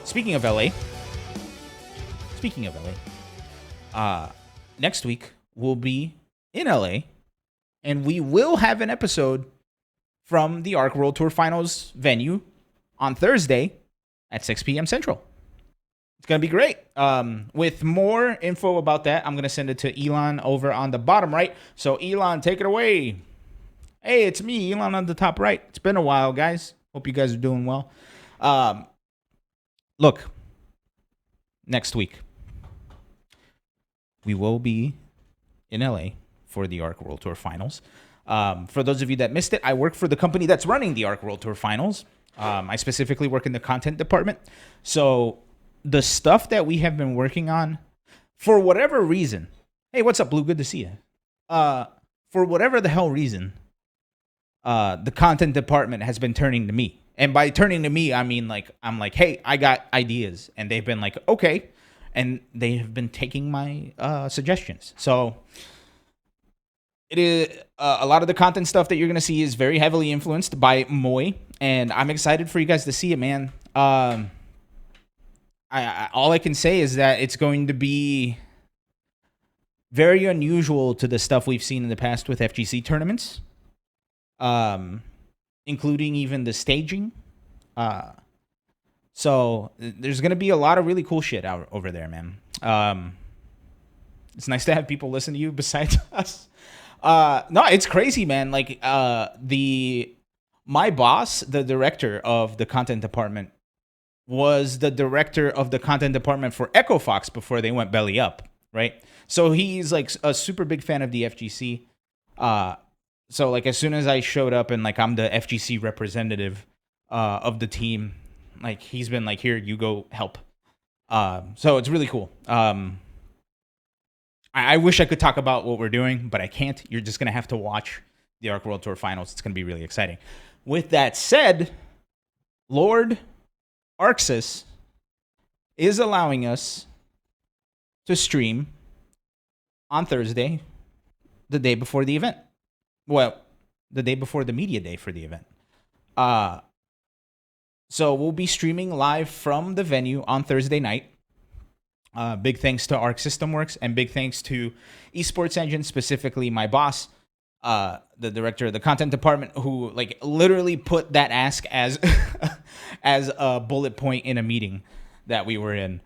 Speaking of LA, speaking of LA, next week we'll be in LA, and we will have an episode from the Arc World Tour Finals venue on Thursday at 6 p.m. Central. It's going to be great. With more info about that, I'm going to send it to Ilan over on the bottom right. So, Ilan, take it away. Hey, it's me, Ilan, on the top right. It's been a while, guys. Hope you guys are doing well. Look, next week, we will be in LA for the Arc World Tour Finals. For those of you that missed it, I work for the company that's running the Arc World Tour Finals. I specifically work in the content department. So the stuff that we have been working on, for whatever reason, hey, what's up, Blue? Good to see you. For whatever the hell reason, the content department has been turning to me. And by turning to me, I mean, I'm like, hey, I got ideas. And they've been like, okay. And they have been taking my suggestions. So it is a lot of the content stuff that you're going to see is very heavily influenced by Moy. And I'm excited for you guys to see it, man. All I can say is that it's going to be very unusual to the stuff we've seen in the past with FGC tournaments, including even the staging. So there's going to be a lot of really cool shit out over there, man. It's nice to have people listen to you besides us. No, it's crazy, man. Like, my boss, the director of the content department, was the director of the content department for Echo Fox before they went belly up, right? So he's like a super big fan of the FGC. So like as soon as I showed up and like I'm the FGC representative of the team, like he's been like, here, you go help. So it's really cool. I wish I could talk about what we're doing, but I can't. You're just going to have to watch the Arc World Tour Finals. It's going to be really exciting. With that said, Lord Arxis is allowing us to stream on Thursday, the day before the event. Well, the day before the media day for the event. So we'll be streaming live from the venue on Thursday night. Big thanks to Arc System Works and big thanks to Esports Engine, specifically my boss, the director of the content department, who like literally put that ask as as a bullet point in a meeting that we were in.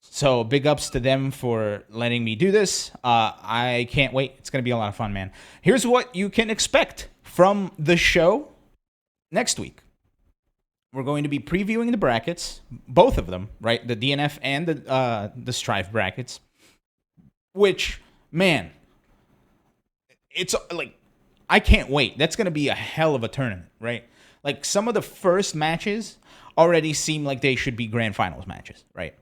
So big ups to them for letting me do this. I can't wait. It's going to be a lot of fun, man. Here's what you can expect from the show next week. We're going to be previewing the brackets, both of them, right? The DNF and the Strive brackets, which, man, it's like, I can't wait. That's going to be a hell of a tournament, right? Like some of the first matches already seem like they should be grand finals matches, right?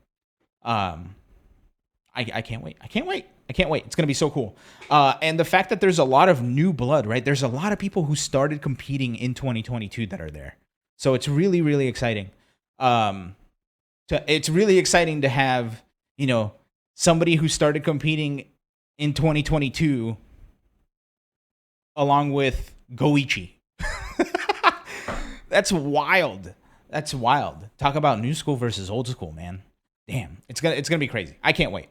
I can't wait. I can't wait. I can't wait. It's going to be so cool. And the fact that there's a lot of new blood, right? There's a lot of people who started competing in 2022 that are there. So it's really, really exciting. It's really exciting to have, you know, somebody who started competing in 2022 along with Goichi. That's wild. That's wild. Talk about new school versus old school, man. Damn, it's gonna be crazy. I can't wait.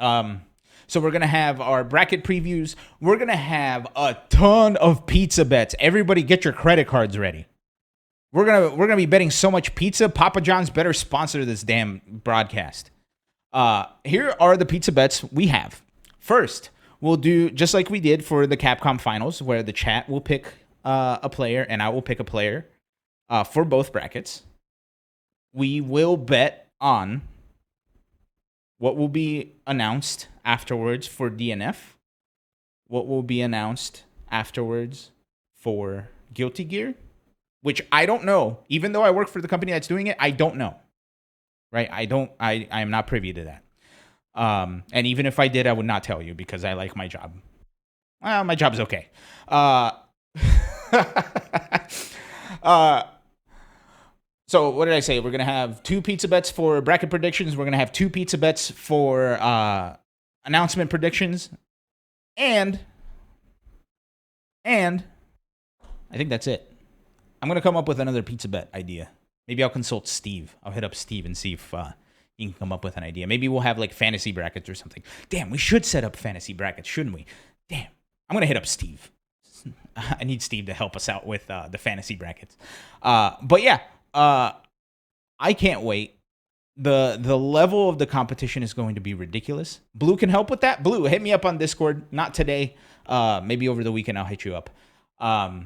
So we're gonna have our bracket previews. We're gonna have a ton of pizza bets. Everybody, get your credit cards ready. We're gonna be betting so much pizza. Papa John's better sponsor this damn broadcast. Here are the pizza bets we have. First, we'll do just like we did for the Capcom Finals, where the chat will pick a player and I will pick a player for both brackets. We will bet on what will be announced afterwards for DNF, what will be announced afterwards for Guilty Gear, which I don't know. Even though I work for the company that's doing it, I don't know. Right? I am not privy to that. And even if I did, I would not tell you because I like my job. Well, my job's okay. So what did I say? We're going to have 2 pizza bets for bracket predictions. We're going to have 2 pizza bets for announcement predictions. And I think that's it. I'm going to come up with another pizza bet idea. Maybe I'll consult Steve. I'll hit up Steve and see if he can come up with an idea. Maybe we'll have like fantasy brackets or something. Damn, we should set up fantasy brackets, shouldn't we? Damn, I'm gonna hit up Steve. I need Steve to help us out with the fantasy brackets. But yeah, I can't wait. The level of the competition is going to be ridiculous. Blue can help with that. Blue, hit me up on Discord. Not today. Maybe over the weekend I'll hit you up. But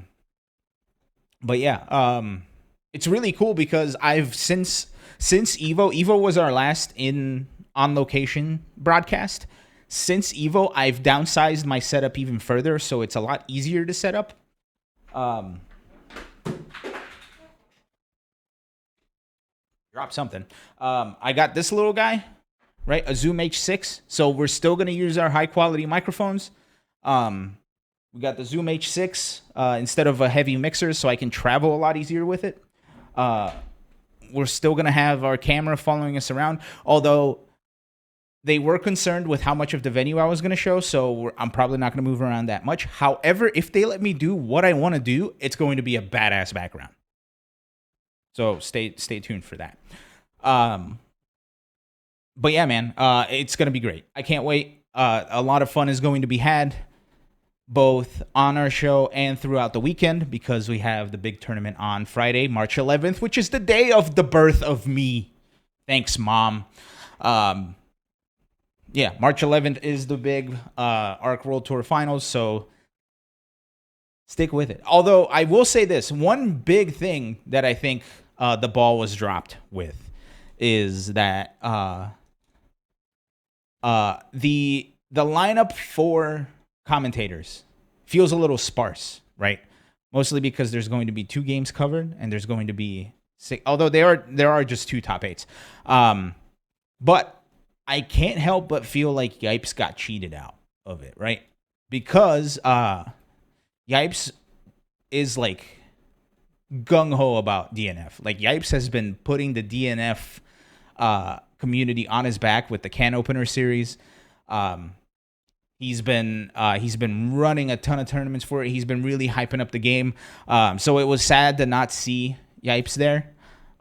yeah, it's really cool because I've since Evo was our last on location broadcast. Since Evo, I've downsized my setup even further, so it's a lot easier to set up. Drop something. I got this little guy, right? A Zoom H6. So we're still going to use our high quality microphones. We got the Zoom H6 instead of a heavy mixer, so I can travel a lot easier with it. We're still going to have our camera following us around, although they were concerned with how much of the venue I was going to show, so I'm probably not going to move around that much. However, if they let me do what I want to do, it's going to be a badass background. So stay tuned for that. But yeah, man, it's going to be great. I can't wait. A lot of fun is going to be had both on our show and throughout the weekend because we have the big tournament on Friday, March 11th, which is the day of the birth of me. Thanks, Mom. Yeah, March 11th is the big ARC World Tour Finals, so stick with it. Although I will say this, one big thing that I think the ball was dropped with is that the lineup for commentators feels a little sparse, right? Mostly because there's going to be 2 games covered and there's going to be 6, although there are just 2 top 8s. But I can't help but feel like Yipes got cheated out of it, right? Because Yipes is like gung-ho about DNF. Like Yipes has been putting the DNF community on his back with the can opener series. He's been running a ton of tournaments for it. He's been really hyping up the game. So it was sad to not see Yipes there.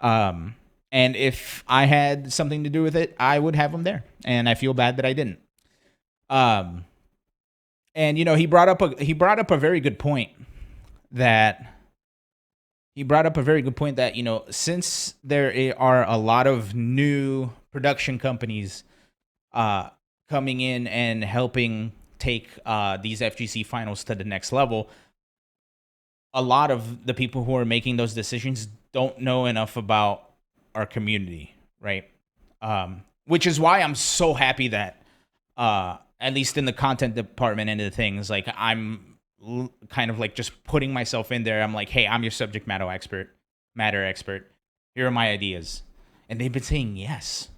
And if I had something to do with it, I would have him there. And I feel bad that I didn't. And you know, he brought up a very good point that you know, since there are a lot of new production companies coming in and helping take these FGC finals to the next level, a lot of the people who are making those decisions don't know enough about our community, right? Which is why I'm so happy that at least in the content department end of things, like I'm kind of like just putting myself in there. I'm like, hey, I'm your subject matter expert. Here are my ideas. And they've been saying yes.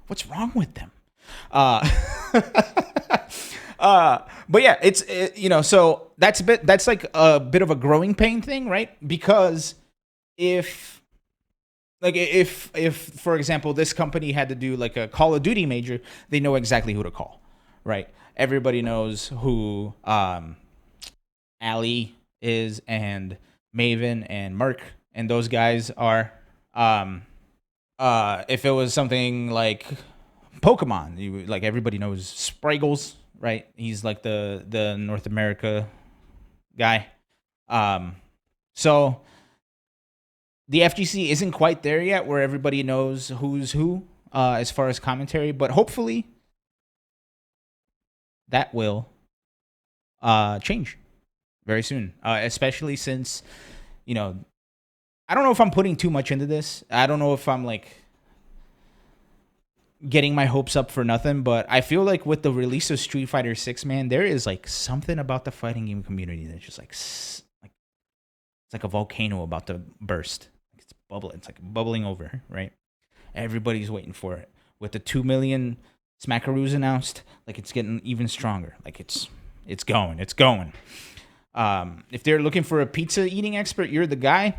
What's wrong with them? But yeah, you know, so that's like a bit of a growing pain thing, right? Because if for example, this company had to do like a Call of Duty major, they know exactly who to call, right? Everybody knows who Ali is and Maven and Merc and those guys are. If it was something like Pokemon, like everybody knows Spriggles, right? He's like the North America guy. So the FGC isn't quite there yet where everybody knows who's who as far as commentary, but hopefully that will change very soon, especially since, you know, I don't know if I'm putting too much into this. I don't know if I'm like getting my hopes up for nothing, but I feel like with the release of Street Fighter 6, man, there is like something about the fighting game community that's just like it's like a volcano about to burst. It's like bubbling over, right? Everybody's waiting for it. With the 2 million Smackaroos announced, like it's getting even stronger. Like it's going. If they're looking for a pizza eating expert, you're the guy.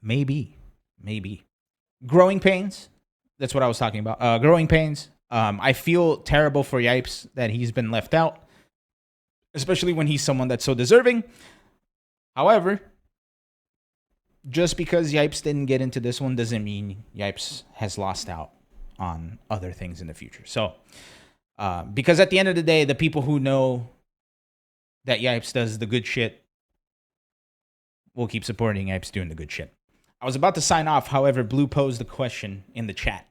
Maybe. Growing pains. That's what I was talking about. Growing pains. I feel terrible for Yipes that he's been left out, especially when he's someone that's so deserving. However, just because Yipes didn't get into this one doesn't mean Yipes has lost out on other things in the future. So, because at the end of the day, the people who know that Yipes does the good shit will keep supporting Yipes doing the good shit. I was about to sign off. However, Blue posed the question in the chat.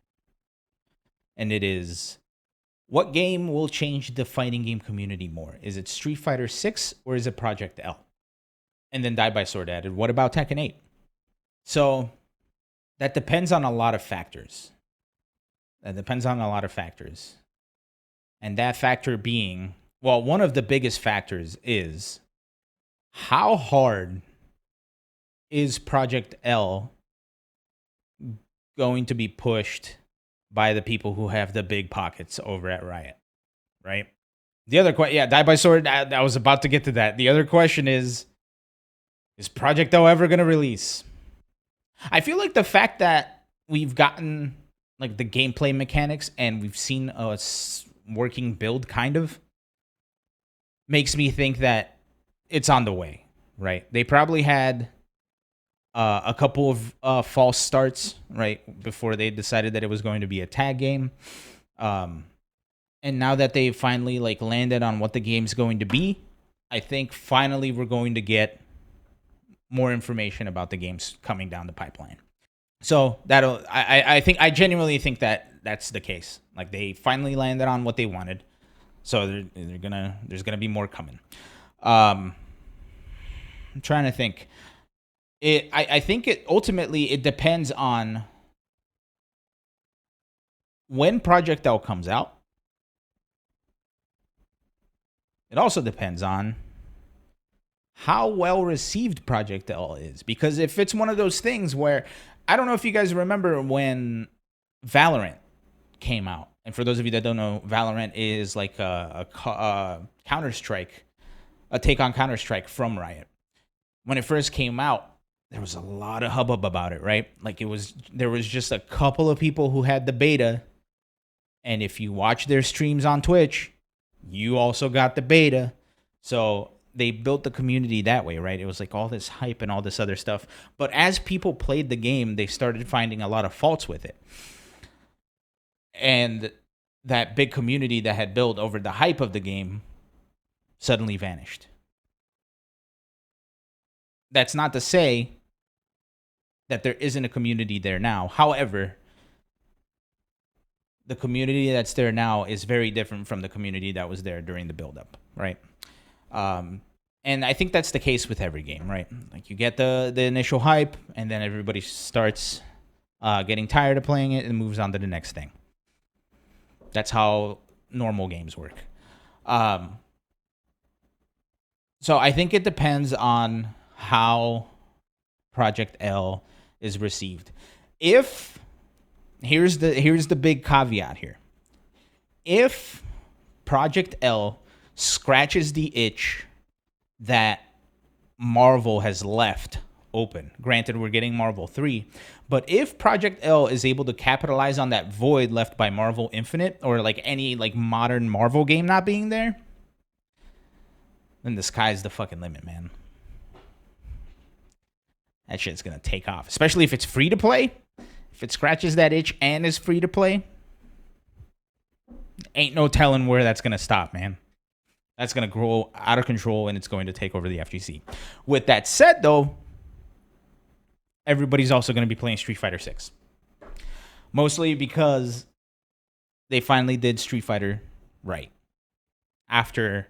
And it is, what game will change the fighting game community more? Is it Street Fighter 6 or is it Project L? And then Die by Sword added, what about Tekken 8? So that depends on a lot of factors. And that factor being, well, one of the biggest factors is how hard is Project L going to be pushed by the people who have the big pockets over at Riot, right? The other question, Die by Sword, I was about to get to that. The other question is Project L ever going to release? I feel like the fact that we've gotten like the gameplay mechanics and we've seen a working build kind of makes me think that it's on the way, right? They probably had a couple of false starts, right, before they decided that it was going to be a tag game. And now that they finally like landed on what the game's going to be, I think finally we're going to get more information about the games coming down the pipeline. So I genuinely think that that's the case. Like they finally landed on what they wanted. So there's gonna be more coming. I'm trying to think. I think it ultimately it depends on when Project L comes out. It also depends on how well received Project L is. Because if it's one of those things where, I don't know if you guys remember when Valorant came out. And for those of you that don't know, Valorant is like a Counter-Strike, a take on Counter-Strike from Riot. When it first came out, there was a lot of hubbub about it, right? Like there was just a couple of people who had the beta. And if you watch their streams on Twitch, you also got the beta. So they built the community that way, right? It was like all this hype and all this other stuff. But as people played the game, they started finding a lot of faults with it. And that big community that had built over the hype of the game suddenly vanished. That's not to say that there isn't a community there now. However, the community that's there now is very different from the community that was there during the build-up, right? And I think that's the case with every game, right? Like you get the initial hype, and then everybody starts getting tired of playing it and moves on to the next thing. That's how normal games work. So I think it depends on how Project L is received. Here's the big caveat here. If Project L scratches the itch that Marvel has left open, granted we're getting Marvel 3, but if Project L is able to capitalize on that void left by Marvel Infinite or like any like modern Marvel game not being there, then the sky's the fucking limit, man. That shit's gonna take off, especially if it's free to play. If it scratches that itch and is free to play, ain't no telling where that's gonna stop, man. That's gonna grow out of control and it's going to take over the FGC. With that said, though, everybody's also gonna be playing Street Fighter 6. Mostly because they finally did Street Fighter right. After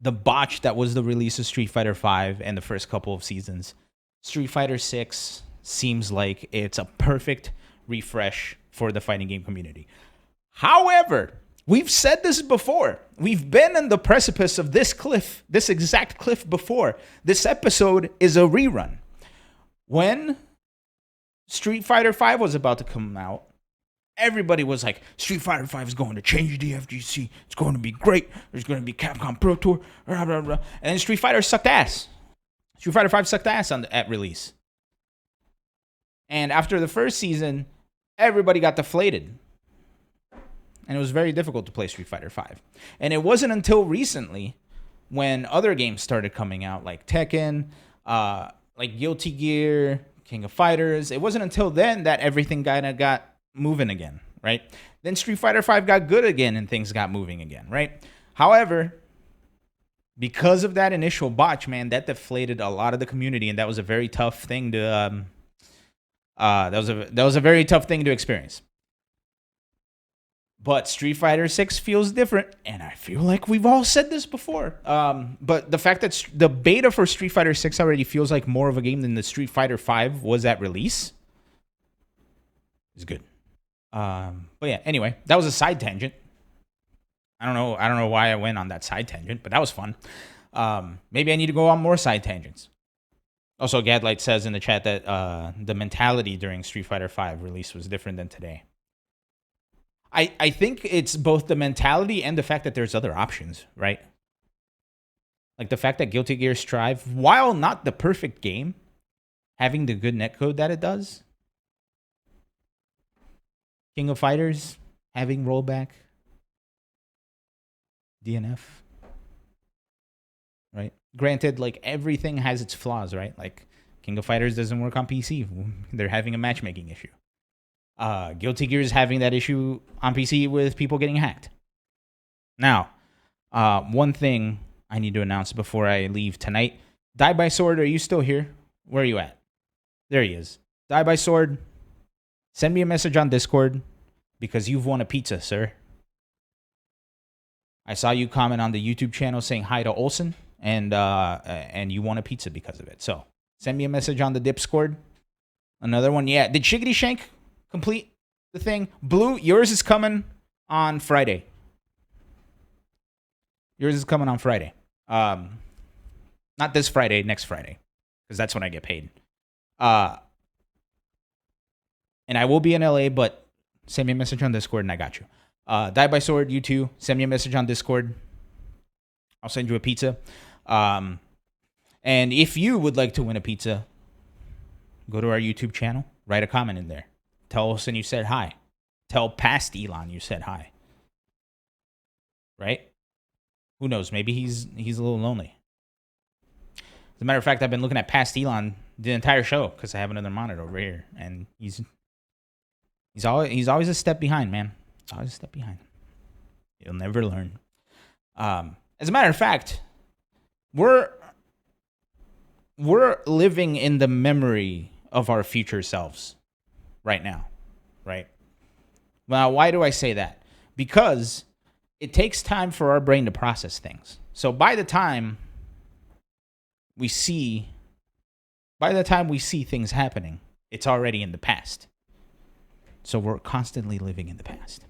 the botch that was the release of Street Fighter 5 and the first couple of seasons, Street Fighter 6 seems like it's a perfect refresh for the fighting game community. However, we've said this before. We've been on the precipice of this cliff, this exact cliff before. This episode is a rerun. When Street Fighter 5 was about to come out, everybody was like, Street Fighter 5 is going to change the FGC. It's going to be great. There's going to be Capcom Pro Tour. Blah, blah, blah. And then Street Fighter sucked ass. Street Fighter 5 sucked ass at release. And after the first season, everybody got deflated. And it was very difficult to play Street Fighter 5. And it wasn't until recently when other games started coming out, like Tekken, like Guilty Gear, King of Fighters. It wasn't until then that everything kind of got moving again, right? Then Street Fighter 5 got good again and things got moving again, right? However, because of that initial botch, man, that deflated a lot of the community, and that was a very tough thing to that was a very tough thing to experience. But Street Fighter 6 feels different, and I feel like we've all said this before. But the fact that the beta for Street Fighter 6 already feels like more of a game than the Street Fighter 5 was at release is good. But yeah, anyway, that was a side tangent. I don't know why I went on that side tangent, but that was fun. Maybe I need to go on more side tangents. Also, Gadlight says in the chat that the mentality during Street Fighter 5 release was different than today. I think it's both the mentality and the fact that there's other options, right? Like the fact that Guilty Gear Strive, while not the perfect game, having the good netcode that it does. King of Fighters, having rollback. DNF. Right? Granted, like everything has its flaws, right? Like King of Fighters doesn't work on PC. They're having a matchmaking issue. Guilty Gear is having that issue on PC with people getting hacked. Now, one thing I need to announce before I leave tonight. Die by Sword, are you still here? Where are you at? There he is. Die by Sword, send me a message on Discord because you've won a pizza, sir. I saw you comment on the YouTube channel saying hi to Olsen, and you won a pizza because of it. So send me a message on the Discord. Another one, yeah. Did Shiggity Shank complete the thing? Blue, yours is coming on Friday. Yours is coming on Friday. Not this Friday, next Friday, because that's when I get paid. And I will be in LA, but send me a message on Discord and I got you. Die by Sword, you too. Send me a message on Discord. I'll send you a pizza. And if you would like to win a pizza, go to our YouTube channel, write a comment in there. Tell Olsen you said hi. Tell past Ilan you said hi. Right? Who knows? Maybe he's a little lonely. As a matter of fact, I've been looking at past Ilan the entire show because I have another monitor over here, and he's always a step behind, man. Always a step behind. You'll never learn. As a matter of fact, we're living in the memory of our future selves right now, right? Now, why do I say that? Because it takes time for our brain to process things. So by the time we see things happening, it's already in the past. So we're constantly living in the past.